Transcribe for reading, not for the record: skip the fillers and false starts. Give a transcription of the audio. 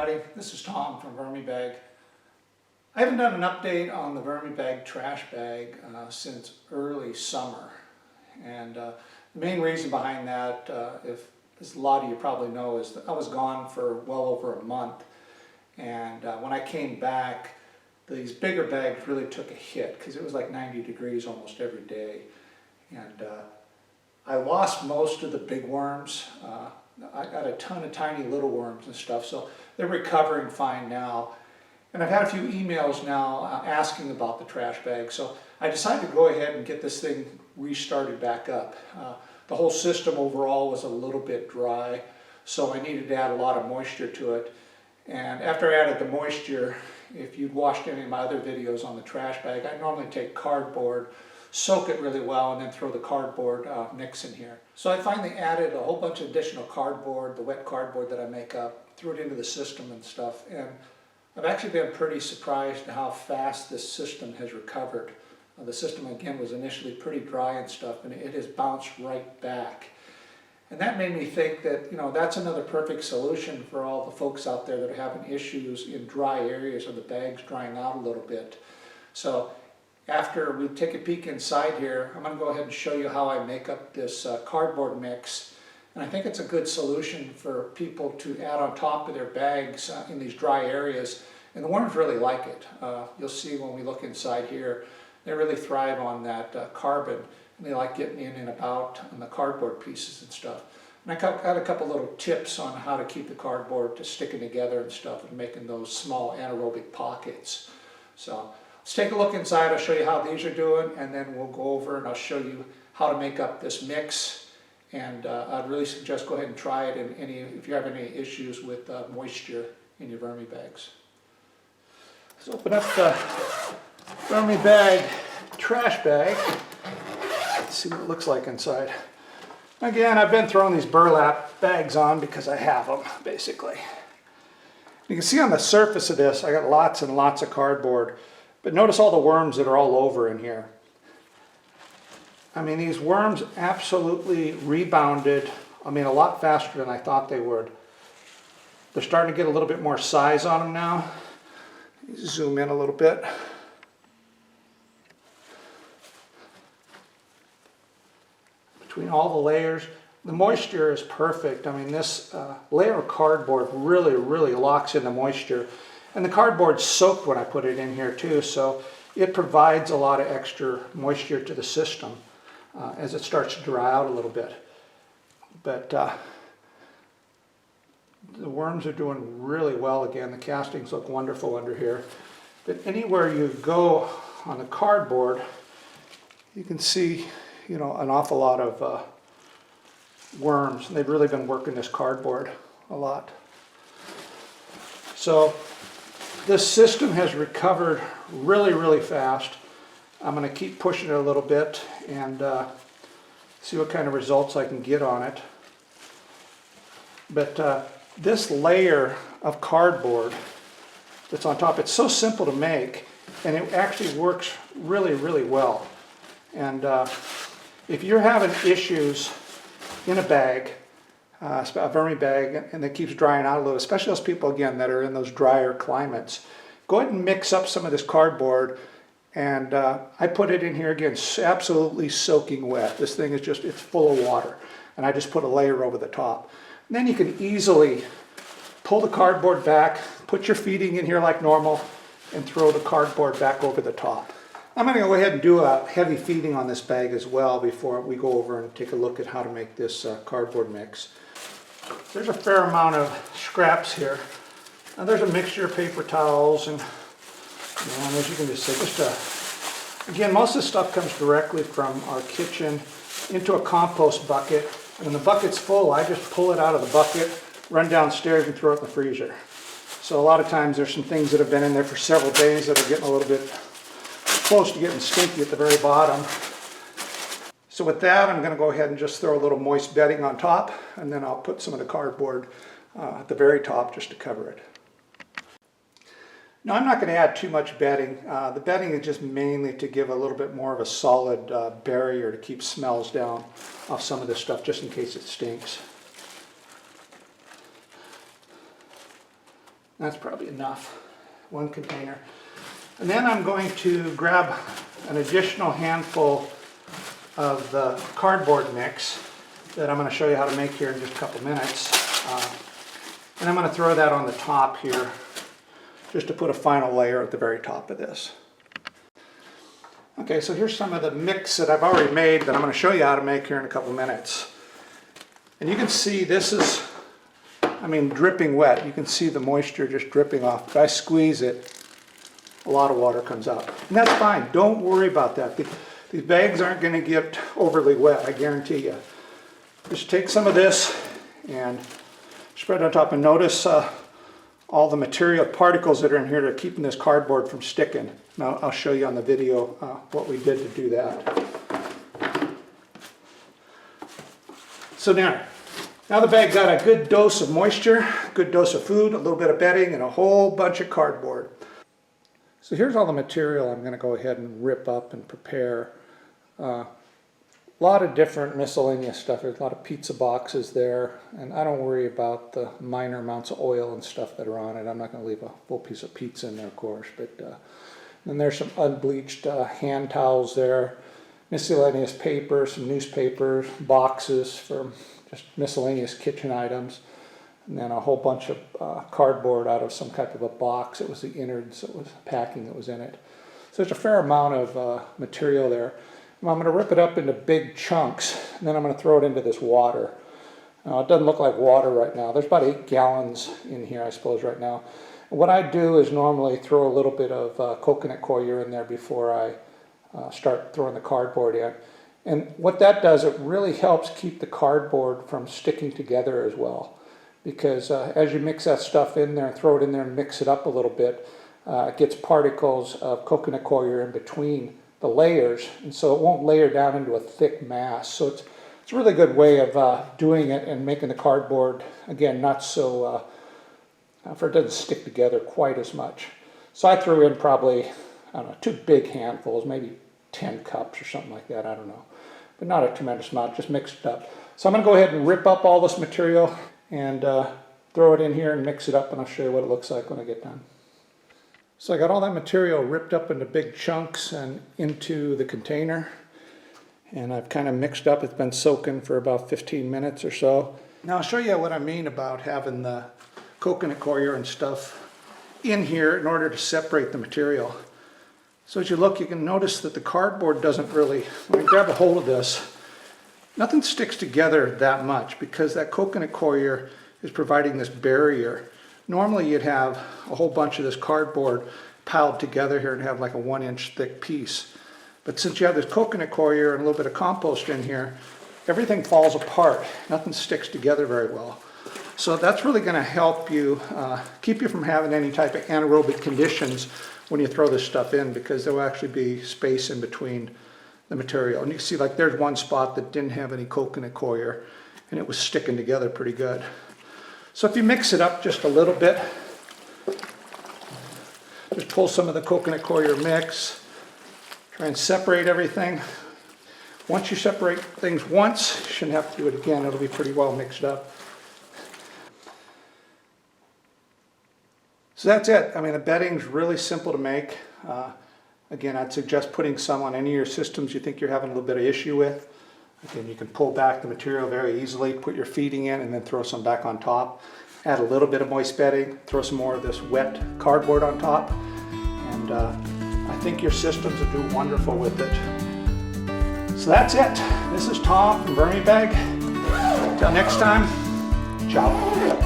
everybody, this is Tom from VermiBag. I haven't done an update on the VermiBag TrashBag since early summer, and the main reason behind that, as a lot of you probably know, is that I was gone for well over a month, and when I came back, these bigger bags really took a hit because it was like 90 degrees almost every day, and I lost most of the big worms. I got a ton of tiny little worms and stuff, so they're recovering fine now. And I've had a few emails now asking about the trash bag, so I decided to go ahead and get this thing restarted back up. The whole system overall was a little bit dry, so I needed to add a lot of moisture to it. And after I added the moisture, if you'd watched any of my other videos on the trash bag, I normally take cardboard, soak it really well, and then throw the cardboard mix in here. So I finally added a whole bunch of additional cardboard, the wet cardboard that I make up, threw it into the system and stuff, and I've actually been pretty surprised at how fast this system has recovered. The system again was initially pretty dry and stuff, and it has bounced right back. And that made me think that, you know, that's another perfect solution for all the folks out there that are having issues in dry areas or the bags drying out a little bit. So after we take a peek inside here, I'm going to go ahead and show you how I make up this cardboard mix. And I think it's a good solution for people to add on top of their bags in these dry areas. And the worms really like it. You'll see when we look inside here, they really thrive on that carbon. And they like getting in and about on the cardboard pieces and stuff. And I got a couple little tips on how to keep the cardboard to sticking together and stuff and making those small anaerobic pockets. So let's take a look inside. I'll show you how these are doing, and then we'll go over and I'll show you how to make up this mix. And I'd really suggest go ahead and try it if you have any issues with moisture in your VermiBags. Let's open up the VermiBag TrashBag. Let's see what it looks like inside. Again, I've been throwing these burlap bags on because I have them, basically. You can see on the surface of this, I got lots and lots of cardboard. But notice all the worms that are all over in here. I mean, these worms absolutely rebounded, a lot faster than I thought they would. They're starting to get a little bit more size on them now. Zoom in a little bit. Between all the layers, the moisture is perfect. I mean, this layer of cardboard really locks in the moisture. And the cardboard's soaked when I put it in here too, so it provides a lot of extra moisture to the system as it starts to dry out a little bit. But the worms are doing really well again. The castings look wonderful under here. But anywhere you go on the cardboard, you can see, you know, an awful lot of worms. And they've really been working this cardboard a lot. So this system has recovered really fast. I'm going to keep pushing it a little bit and see what kind of results I can get on it. But this layer of cardboard that's on top, it's so simple to make, and it actually works really well. And if you're having issues in a bag, a VermiBag, and it keeps drying out a little, especially those people again that are in those drier climates, go ahead and mix up some of this cardboard. And I put it in here again, absolutely soaking wet. This thing is just, it's full of water. And I just put a layer over the top. And then you can easily pull the cardboard back, put your feeding in here like normal, and throw the cardboard back over the top. I'm going to go ahead and do a heavy feeding on this bag as well before we go over and take a look at how to make this cardboard mix. There's a fair amount of scraps here. Now there's a mixture of paper towels and as you can just see, again, most of the stuff comes directly from our kitchen into a compost bucket. And when the bucket's full, I just pull it out of the bucket, run downstairs and throw it in the freezer. So a lot of times there's some things that have been in there for several days that are getting a little bit close to getting stinky at the very bottom. So with that, I'm going to go ahead and just throw a little moist bedding on top, and then I'll put some of the cardboard at the very top just to cover it. Now I'm not going to add too much bedding. The bedding is just mainly to give a little bit more of a solid barrier to keep smells down off some of this stuff, just in case it stinks. That's probably enough, 1 container. And then I'm going to grab an additional handful of the cardboard mix that I'm going to show you how to make here in just a couple minutes. And I'm going to throw that on the top here just to put a final layer at the very top of this. Okay, so here's some of the mix that I've already made that I'm going to show you how to make here in a couple minutes. And you can see this is, I mean, dripping wet. You can see the moisture just dripping off. If I squeeze it, a lot of water comes out. And that's fine. Don't worry about that. These bags aren't going to get overly wet, I guarantee you. Just take some of this and spread it on top, and notice all the material particles that are in here that are keeping this cardboard from sticking. Now I'll show you on the video what we did to do that. So now the bag got a good dose of moisture, good dose of food, a little bit of bedding, and a whole bunch of cardboard. So here's all the material I'm going to go ahead and rip up and prepare. A lot of different miscellaneous stuff. There's a lot of pizza boxes there, and I don't worry about the minor amounts of oil and stuff that are on it. I'm not going to leave a full piece of pizza in there, of course. But then there's some unbleached hand towels there, miscellaneous paper, some newspapers, boxes for just miscellaneous kitchen items, and then a whole bunch of cardboard out of some type of a box. It was the innards, it was packing that was in it. So there's a fair amount of material there. I'm going to rip it up into big chunks, and then I'm going to throw it into this water. Now, it doesn't look like water right now. There's about 8 gallons in here, I suppose, right now. And what I do is normally throw a little bit of coconut coir in there before I start throwing the cardboard in. And what that does, it really helps keep the cardboard from sticking together as well. Because as you mix that stuff in there and throw it in there and mix it up a little bit, it gets particles of coconut coir in between the layers, and so it won't layer down into a thick mass. So it's a really good way of doing it and making the cardboard, again, not so, for it doesn't stick together quite as much. So I threw in probably, I don't know, 2 big handfuls, maybe 10 cups or something like that, I don't know. But not a tremendous amount, just mixed it up. So I'm going to go ahead and rip up all this material and throw it in here and mix it up, and I'll show you what it looks like when I get done. So I got all that material ripped up into big chunks and into the container, and I've kind of mixed up. It's been soaking for about 15 minutes or so. Now I'll show you what I mean about having the coconut coir and stuff in here in order to separate the material. So as you look, you can notice that the cardboard doesn't really, when you grab a hold of this, nothing sticks together that much because that coconut coir is providing this barrier. Normally you'd have a whole bunch of this cardboard piled together here and have like a 1-inch thick piece. But since you have this coconut coir and a little bit of compost in here, everything falls apart. Nothing sticks together very well. So that's really going to help you, keep you from having any type of anaerobic conditions when you throw this stuff in, because there will actually be space in between the material. And you can see like there's one spot that didn't have any coconut coir and it was sticking together pretty good. So if you mix it up just a little bit, just pull some of the coconut coir mix, try and separate everything. Once you separate things once, you shouldn't have to do it again. It'll be pretty well mixed up. So that's it. I mean, the bedding's really simple to make. Again, I'd suggest putting some on any of your systems you think you're having a little bit of issue with. Again, you can pull back the material very easily, put your feeding in, and then throw some back on top. Add a little bit of moist bedding, throw some more of this wet cardboard on top, and I think your systems will do wonderful with it. So that's it. This is Tom from VermiBag. Until next time, ciao.